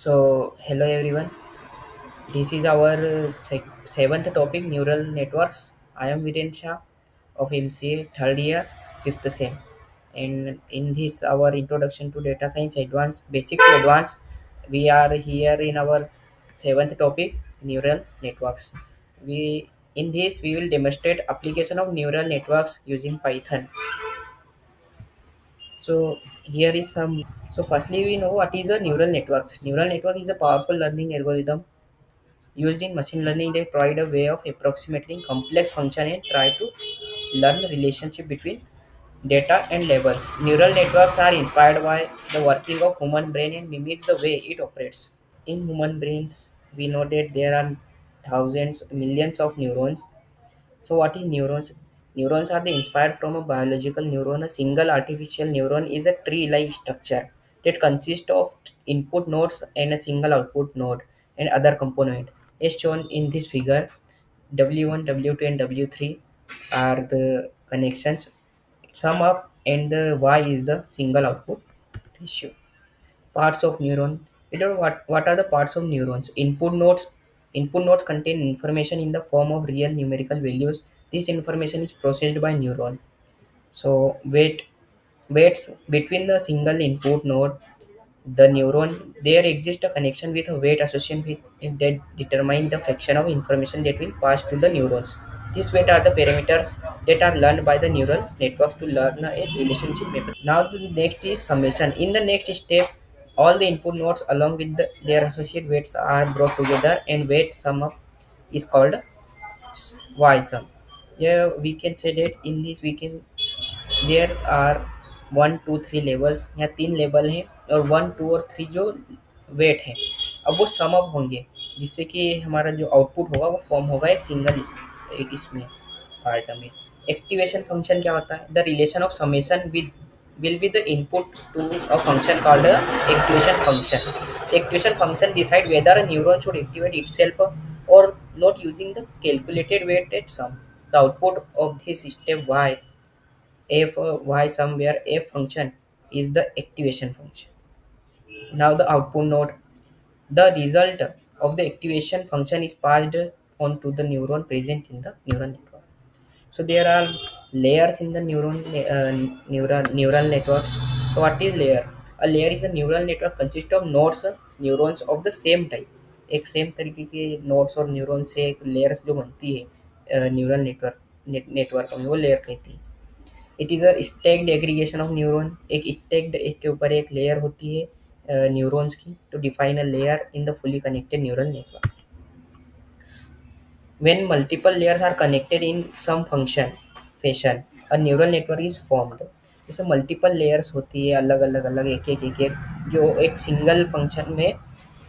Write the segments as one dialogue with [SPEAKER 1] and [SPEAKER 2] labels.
[SPEAKER 1] Hello everyone. This is our seventh topic, neural networks. I am Viren Shah of MCA third year, fifth sem. And in this, our introduction to data science advanced, basic to advanced, we are here in our seventh topic, neural networks. We will demonstrate application of neural networks using Python. So here is some. So firstly, we know what is a neural networks. Neural network is a powerful learning algorithm used in machine learning. They provide a way of approximating complex function and try to learn the relationship between data and labels. Neural networks are inspired by the working of human brain and mimics the way it operates. In human brains, we know that there are thousands, millions of neurons. So what is neurons? Neurons are the inspired from a biological neuron. A single artificial neuron is a tree-like structure that consists of input nodes and a single output node and other component. As shown in this figure, W1, W2, and W3 are the connections. Sum up and the Y is the single output ratio. Parts of neuron. We don't know what are the parts of neurons. Input nodes contain information in the form of real numerical values. This information is processed by neuron. So weights between the single input node, the neuron, there exists a connection with a weight association with it that determine the fraction of information that will pass to the neurons. These weight are the parameters that are learned by the neural networks to learn a relationship. Now the next is summation. In the next step, all the input nodes along with their associate weights are brought together and weight sum up is called Y sum. Yeah, we can say that in this we can there are 1 2 3 levels या 3 level हैं और 1 2 और 3 जो wait है। अब वो sum up होंगे जिससे कि हमारा जो आउटपुट होगा वो फॉर्म होगा एक इसमें पार्ट में। एक्टिवेशन फंक्शन क्या होता है? The relation of summation with will be the input to a function called a activation function. The activation function decide whether a neuron should activate itself or not using the calculated weighted sum. The output of this step y f y somewhere f function is the activation function. Now the output node, the result of the activation function is passed on to the neuron present in the neural network. So there are layers in the neural networks. So what is layer? A layer is a neural network consist of nodes, neurons of the same type. एक same तरीके के nodes और neuron से एक layers जो बनती है neural network में वो लेयर कहती है। It is a stacked aggregation of neuron. एक स्टैक्ड एक के ऊपर एक लेयर होती है न्यूरॉन्स की to define a layer in the fully connected neural network. When multiple layers are connected in some function fashion, a neural network is formed. जैसे multiple layers होती है अलग अलग अलग एक एक जो एक सिंगल फंक्शन में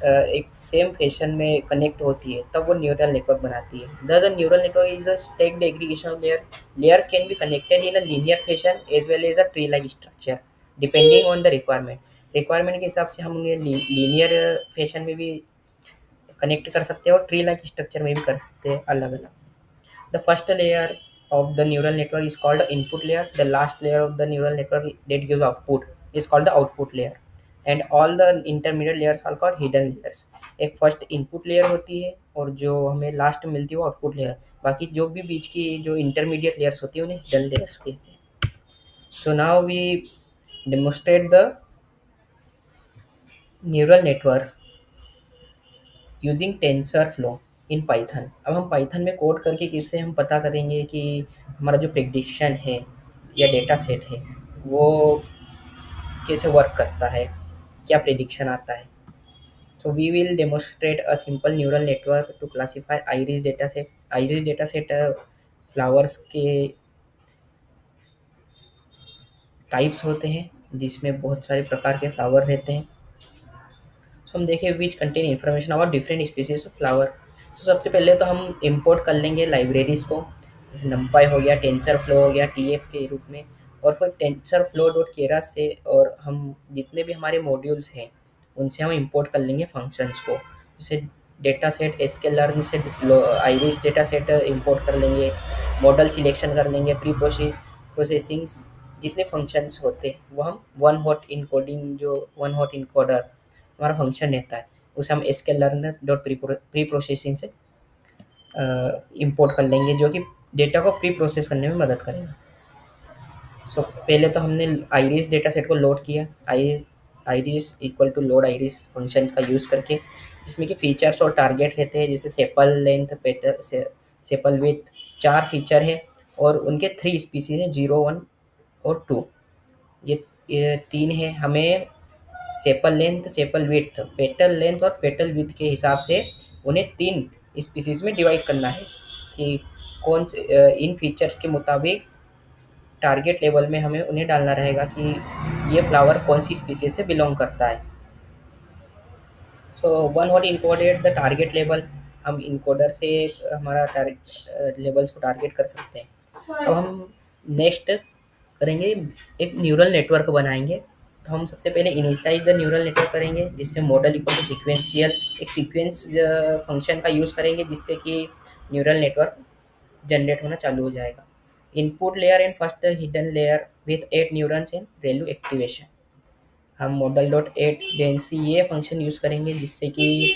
[SPEAKER 1] एक सेम फैशन में कनेक्ट होती है तब वो न्यूरल नेटवर्क बनाती है। The neural network is a stacked aggregation of layer. Layers can be connected in a linear fashion as well as a tree like structure depending on the requirement. Requirement के हिसाब से हम उन्हें linear fashion में भी connect कर सकते हैं और ट्री लाइक स्ट्रक्चर में भी कर सकते हैं अलग अलग। The first layer of the neural network is called the input layer. The last layer of the neural network that gives output is called the output layer. And all the intermediate layers are called hidden layers. एक first input layer होती है और जो हमें last में मिलती है वो आउटपुट लेयर। बाकी जो भी बीच की जो इंटरमीडिएट लेयर्स होती है उन्हें हिडन लेयर्स कहते हैं। So now we demonstrate the neural networks using TensorFlow in Python. अब हम पाइथन में कोड करके किससे हम पता करेंगे कि हमारा जो प्रेडिक्शन है या डेटा सेट है वो कैसे वर्क करता है, क्या प्रेडिक्शन आता है। So we will demonstrate a simple neural network to classify iris data set. Iris data set flowers के टाइप्स होते हैं जिसमें बहुत सारे प्रकार के फ्लावर रहते हैं। सो हम देखें which contain information about different species of flower. तो सबसे पहले तो हम इंपोर्ट कर लेंगे लाइब्रेरीज को, जैसे नम्पाई हो गया, टेंसर फ्लो हो गया टीएफ के रूप में, और फिर टेंसर फ्लो डॉट केरा से और हम जितने भी हमारे मॉड्यूल्स हैं उनसे हम इंपोर्ट कर लेंगे फंक्शंस को। जैसे डेटा सेट एसके लर्न से आइरिस डेटा सेट इंपोर्ट कर लेंगे, मॉडल सिलेक्शन कर लेंगे, प्रोसेसिंग्स जितने फंक्शंस होते हैं वो हम वन हॉट इनकोडिंग जो वन हॉट इनकोडर हमारा फंक्शन रहता है उसे हम SQL learner dot pre processing से इंपोर्ट कर लेंगे, जो कि डेटा को प्री प्रोसेस करने में मदद करेगा। सो पहले तो हमने आइरिस डेटा सेट को लोड किया, iris equal to load iris function का यूज़ करके, जिसमें कि फीचर्स और टारगेट रहते हैं, जैसे sepal length, petal, sepal width, 4 feature है और उनके 3 स्पीसीज हैं, 0, 1 और 2। ये 3 है। हमें sepal length, sepal width, petal length और पेटल विड्थ के हिसाब से उन्हें 3 स्पीसीज में डिवाइड करना है कि कौन से इन फीचर्स के मुताबिक टारगेट लेवल में हमें उन्हें डालना रहेगा कि ये फ्लावर कौन सी स्पीसीज से बिलोंग करता है। So one what encoded the target level, हम इनकोडर से हमारा टारगेट लेवल्स को टारगेट कर सकते हैं। अब हम नेक्स्ट करेंगे, एक न्यूरल नेटवर्क बनाएंगे। तो हम सबसे पहले इनिशियलाइज द न्यूरल नेटवर्क करेंगे, जिससे मॉडल इक्वल टू सिक्वेंशियल, एक सीक्वेंस फंक्शन का यूज़ करेंगे, जिससे कि न्यूरल नेटवर्क जनरेट होना चालू हो जाएगा। Input layer and first hidden layer with 8 neurons in value activation, हम मॉडल डॉट एट डेंसी ये फंक्शन यूज़ करेंगे, जिससे कि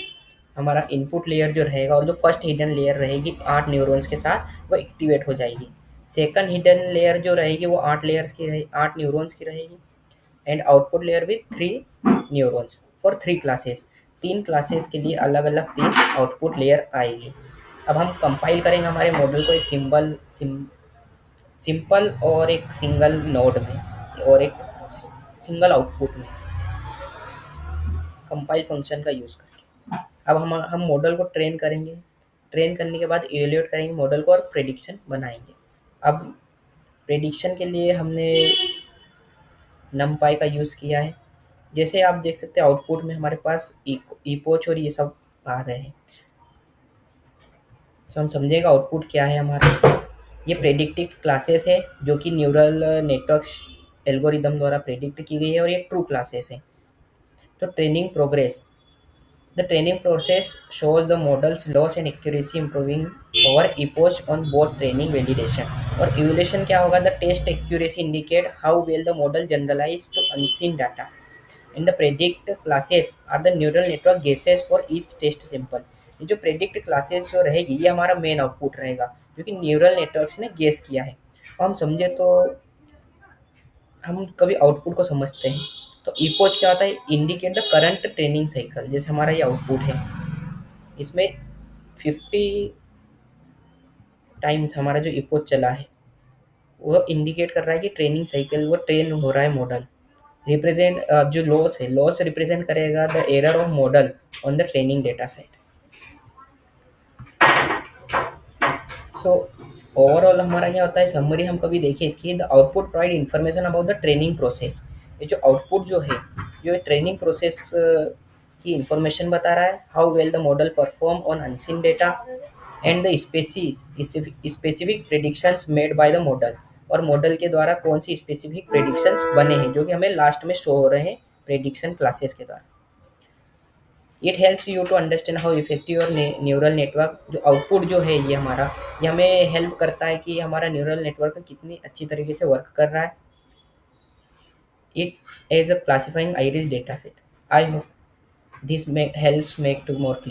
[SPEAKER 1] हमारा इनपुट लेयर जो रहेगा और जो फर्स्ट हिडन लेयर रहेगी 8 न्यूरॉन्स के साथ वो एक्टिवेट हो जाएगी। सेकंड हिडन लेयर जो रहेगी वो 8 लेयर्स की रहे 8 न्यूरॉन्स की रहेगी। And output layer with 3 neurons for 3 classes, 3 classes के लिए अलग अलग 3 आउटपुट लेयर आएगी। अब हम कंपाइल करेंगे हमारे मॉडल को एक सिंपल और एक सिंगल नोड में और एक सिंगल आउटपुट में, कंपाइल फंक्शन का यूज़ करके। अब हम मॉडल को ट्रेन करेंगे, ट्रेन करने के बाद इवैल्यूएट करेंगे मॉडल को और प्रेडिक्शन बनाएंगे। अब प्रेडिक्शन के लिए हमने नमपाई का यूज़ किया है। जैसे आप देख सकते हैं आउटपुट में हमारे पास इपोच और ये सब आ रहे हैं। तो हम समझेगा आउटपुट क्या है हमारा। ये प्रेडिक्टिव क्लासेस है जो कि न्यूरल नेटवर्क्स एल्गोरिदम द्वारा प्रेडिक्ट की गई है और ये ट्रू क्लासेस है। तो training progress, the training process shows the model's loss and accuracy improving over epoch on both training validation। और evaluation क्या होगा, the test accuracy indicate how well the model generalized to unseen data and the predict classes are the neural network guesses for each test sample। ये जो predict classes जो रहेगी ये हमारा main output रहेगा जो कि न्यूरल नेटवर्क्स ने गेस किया है। और हम समझे तो हम कभी आउटपुट को समझते हैं तो इपोच क्या होता है, indicate the current training cycle. जैसे हमारा ये आउटपुट है, इसमें 50 टाइम्स हमारा जो इपोच चला है वो इंडिकेट कर रहा है कि ट्रेनिंग साइकिल वो ट्रेन हो रहा है मॉडल। रिप्रेजेंट जो लॉस है, लॉस रिप्रेजेंट करेगा the error of model on the training data set. So overall हमारा क्या होता है, समरी हम कभी देखें इसकी, the output provide information about the training process. ये जो आउटपुट जो है जो ट्रेनिंग प्रोसेस की इंफॉर्मेशन बता रहा है, how well the model perform on unseen data and the specific predictions made by the model, और मॉडल के द्वारा कौन सी स्पेसिफिक प्रेडिक्शंस बने हैं जो कि हमें लास्ट में शो हो रहे हैं प्रेडिक्शन क्लासेस के द्वारा। It helps you to understand how effective और न्यूरल नेटवर्क, जो आउटपुट जो है ये हमारा, ये हमें हेल्प करता है कि हमारा न्यूरल नेटवर्क कितनी अच्छी तरीके से वर्क कर रहा है। It as a classifying iris data set. I hope this helps make to more clear.